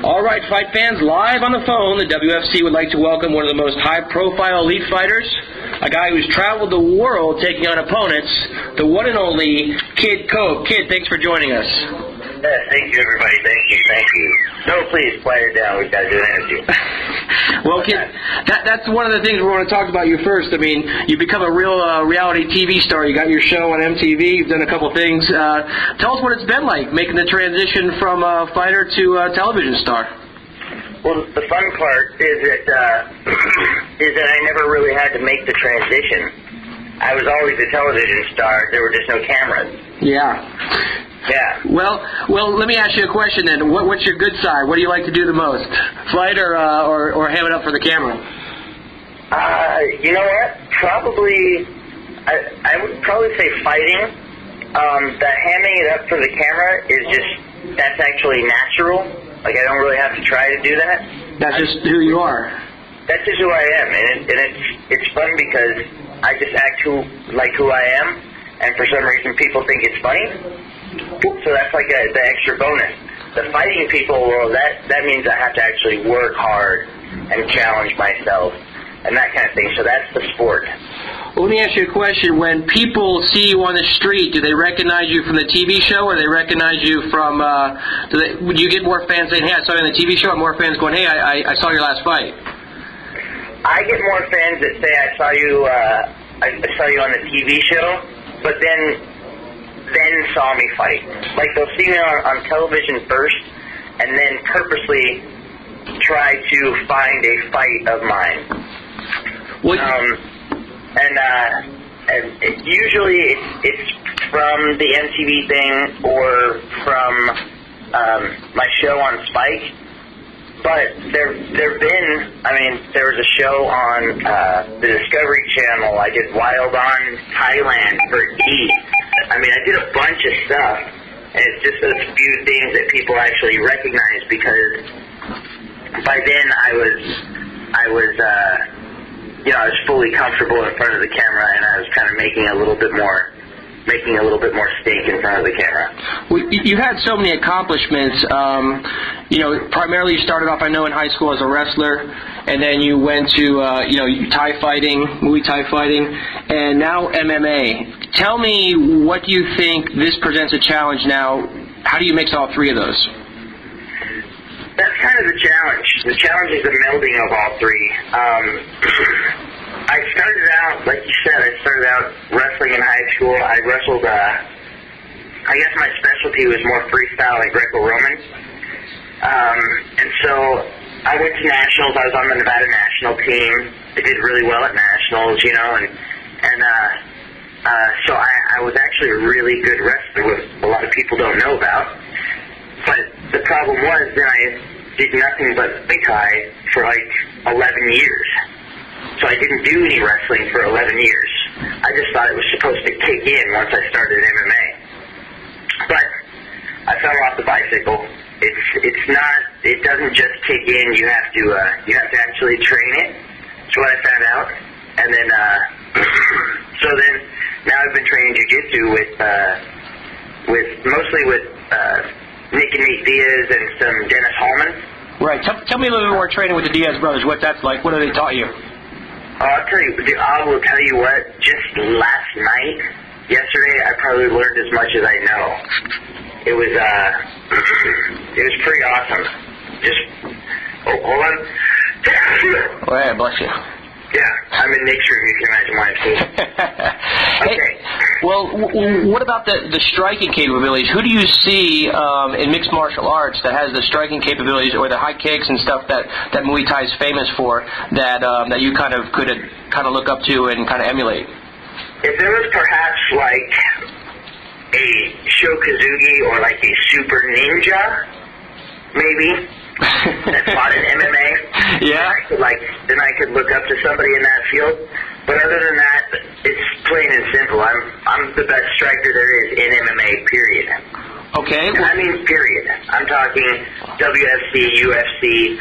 All right, fight fans, live on the phone, the WFC would like to welcome one of the most high-profile elite fighters, a guy who's traveled the world taking on opponents, the one and only Kid Cope. Kid, thanks for joining us. Yes, thank you, everybody. Thank you. No, please, quiet it down. We've got to do an interview. Well, Kid, that's one of the things we want to talk about you first. I mean, you've become a real reality TV star. You got your show on MTV. You've done a couple things. Tell us what it's been like making the transition from fighter to television star. Well, the fun part is that I never really had to make the transition. I was always a television star. There were just no cameras. Yeah. Yeah. Well, let me ask you a question then. What's your good side? What do you like to do the most? Fight or ham it up for the camera? You know what? Probably, I would probably say fighting. The hamming it up for the camera is just, that's actually natural. Like, I don't really have to try to do that. That's just who you are. That's just who I am, and it's fun because I just act like who I am, and for some reason people think it's funny. So that's like the extra bonus. The fighting people, well, that means I have to actually work hard and challenge myself and that kind of thing. So that's the sport. Well, let me ask you a question. When people see you on the street, do they recognize you from the TV show, or they recognize you from, would you get more fans saying, hey, I saw you on the TV show, and more fans going, hey, I saw your last fight? I get more fans that say I saw you on the TV show, but then saw me fight. Like, they'll see me on television first, and then purposely try to find a fight of mine. And usually it's from the MTV thing or from my show on Spike. But there've been, there was a show on the Discovery Channel. I did Wild on Thailand for E! I did a bunch of stuff, and it's just those few things that people actually recognize, because by then I was fully comfortable in front of the camera, and I was kind of making a little bit more stink in front of the camera. Well, you had so many accomplishments. Primarily you started off, I know, in high school as a wrestler, and then you went to, Thai fighting, Muay Thai fighting, and now MMA. Tell me, what do you think this presents a challenge now? How do you mix all three of those? That's kind of the challenge. The challenge is the melding of all three. I started out, like you said, wrestling in high school. I wrestled, I guess my specialty was more freestyle and Greco-Roman. And so I went to nationals. I was on the Nevada national team. I did really well at nationals, so I was actually a really good wrestler, which a lot of people don't know about. But the problem was then I did nothing but Muay Thai for like 11 years. So I didn't do any wrestling for 11 years. I just thought it was supposed to kick in once I started MMA. But I fell off the bicycle. It doesn't just kick in. You have to actually train it. That's what I found out. And then now I've been training jiu-jitsu mostly with Nick and Nate Diaz and some Dennis Hallman. Right. Tell me a little bit more training with the Diaz brothers. What that's like. What have they taught you? I will tell you what. Just last night, yesterday, I probably learned as much as I know. It was pretty awesome. Hold on. Oh, yeah, bless you. Yeah, I'm in Nick's room. You can imagine why I'm saying. Okay. Hey, well, what about the striking capabilities? Who do you see in mixed martial arts that has the striking capabilities or the high kicks and stuff that Muay Thai is famous for that you kind of could look up to and kind of emulate? If there was perhaps like a Shokazugi or like a super ninja, maybe. That fought in MMA. Yeah. Then I could look up to somebody in that field. But other than that, it's plain and simple. I'm the best striker there is in MMA. Period. Okay. And period. I'm talking WFC, UFC.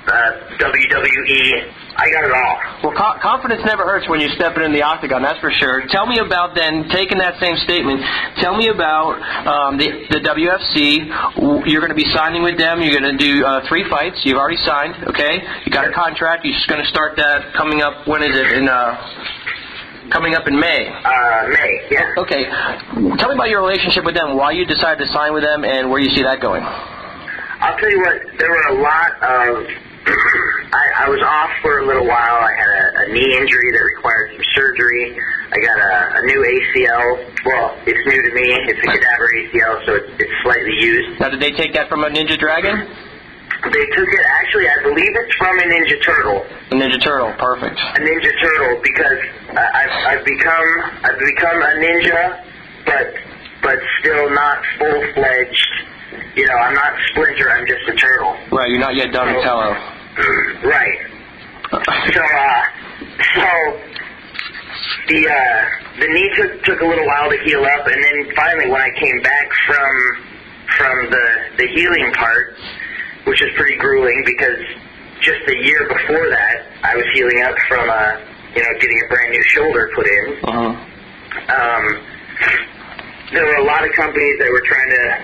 WWE. I got it all. Well, confidence never hurts when you're stepping in the octagon, that's for sure. Tell me about then, taking that same statement, tell me about the WFC. You're going to be signing with them. You're going to do 3 fights. You've already signed, okay? You got a contract. You're just going to start that coming up, when is it? Coming up in May. May, yeah. Okay. Tell me about your relationship with them, why you decided to sign with them, and where you see that going. I'll tell you what, there were a lot of... I was off for a little while. I had a knee injury that required some surgery. I got a new ACL. Well, it's new to me. It's a cadaver ACL, so it's slightly used. Now, did they take that from a Ninja Dragon? They took it, actually, I believe it's from a Ninja Turtle. A Ninja Turtle, perfect. A Ninja Turtle, because I've become a ninja, but still not full-fledged. You know, I'm not Splinter, I'm just a turtle. Right, you're not yet Donatello. Right. So the knee took a little while to heal up, and then finally when I came back from the healing part, which is pretty grueling because just a year before that I was healing up from getting a brand new shoulder put in. There were a lot of companies that were trying to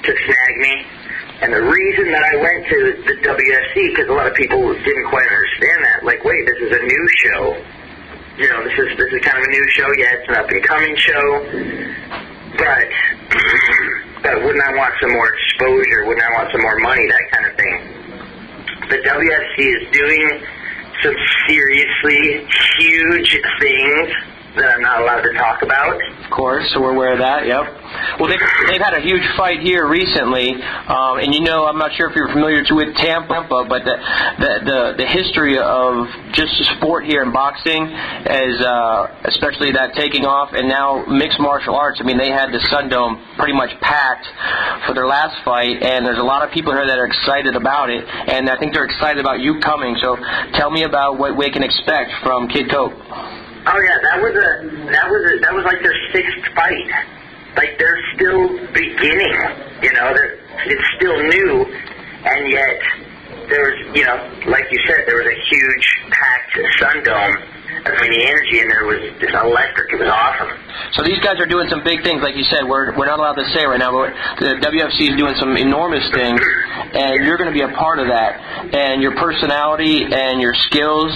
snag me, and the reason that I went to the WFC, because a lot of people didn't quite understand that. Like, wait, this is a new show. You know, this is kind of a new show. Yeah, it's an up and coming show, but wouldn't I want some more exposure? Wouldn't I want some more money? That kind of thing. The WFC is doing some seriously huge things that I'm not allowed to talk about. Of course, so we're aware of that, yep. Well, they've had a huge fight here recently, and you know, I'm not sure if you're familiar with Tampa, but the history of just the sport here in boxing, is especially that taking off, and now mixed martial arts. I mean, they had the Sundome pretty much packed for their last fight, and there's a lot of people here that are excited about it, and I think they're excited about you coming. So tell me about what we can expect from Kid Cope. Oh yeah, that was like their 6th fight. Like, they're still beginning, you know, it's still new, and yet there was, you know, like you said, there was a huge packed Sundome. I mean, the energy in there was just electric. It was awesome. So these guys are doing some big things, like you said. We're not allowed to say right now, but the WFC is doing some enormous things, and you're going to be a part of that. And your personality and your skills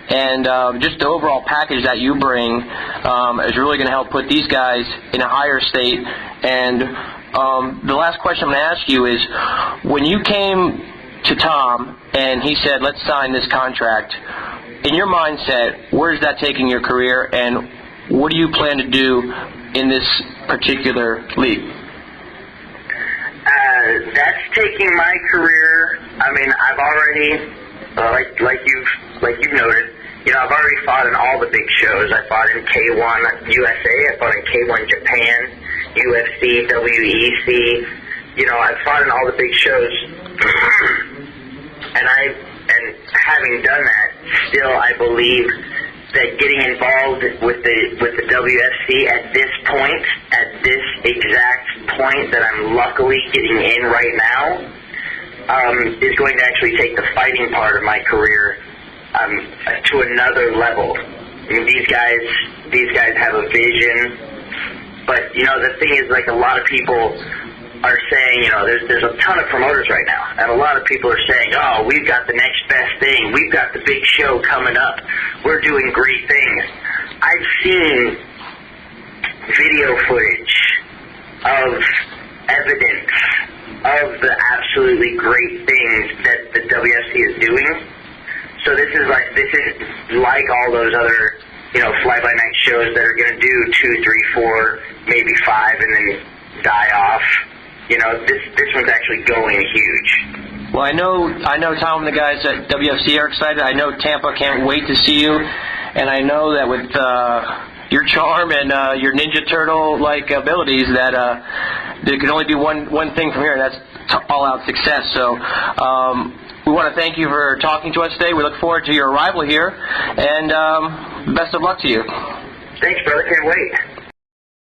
and just the overall package that you bring is really going to help put these guys in a higher state. And the last question I'm going to ask you is, when you came to Tom and he said, let's sign this contract, in your mindset, where is that taking your career, and what do you plan to do in this particular league? That's taking my career. I mean, I've already, like you've noted, you know, I've already fought in all the big shows. I fought in K1 USA, I fought in K1 Japan, UFC, WEC. You know, I've fought in all the big shows, and having done that, still I believe that getting involved with the WFC at this exact point that I'm luckily getting in right now, is going to actually take the fighting part of my career to another level. I mean, these guys have a vision, but you know, the thing is, like, a lot of people are saying, you know, there's a ton of promoters right now, and a lot of people are saying, oh, we've got the next best thing, we've got the big show coming up, we're doing great things. I've seen video footage of evidence of the absolutely great things that the WFC is doing. So this is like all those other, you know, fly-by-night shows that are going to do 2, 3, 4, maybe 5, and then die off. You know, this one's actually going huge. Well, I know Tom and the guys at WFC are excited. I know Tampa can't wait to see you, and I know that with your charm and your Ninja Turtle-like abilities, that there can only be one thing from here, and that's all-out success. So we want to thank you for talking to us today. We look forward to your arrival here, and best of luck to you. Thanks, brother. Can't wait.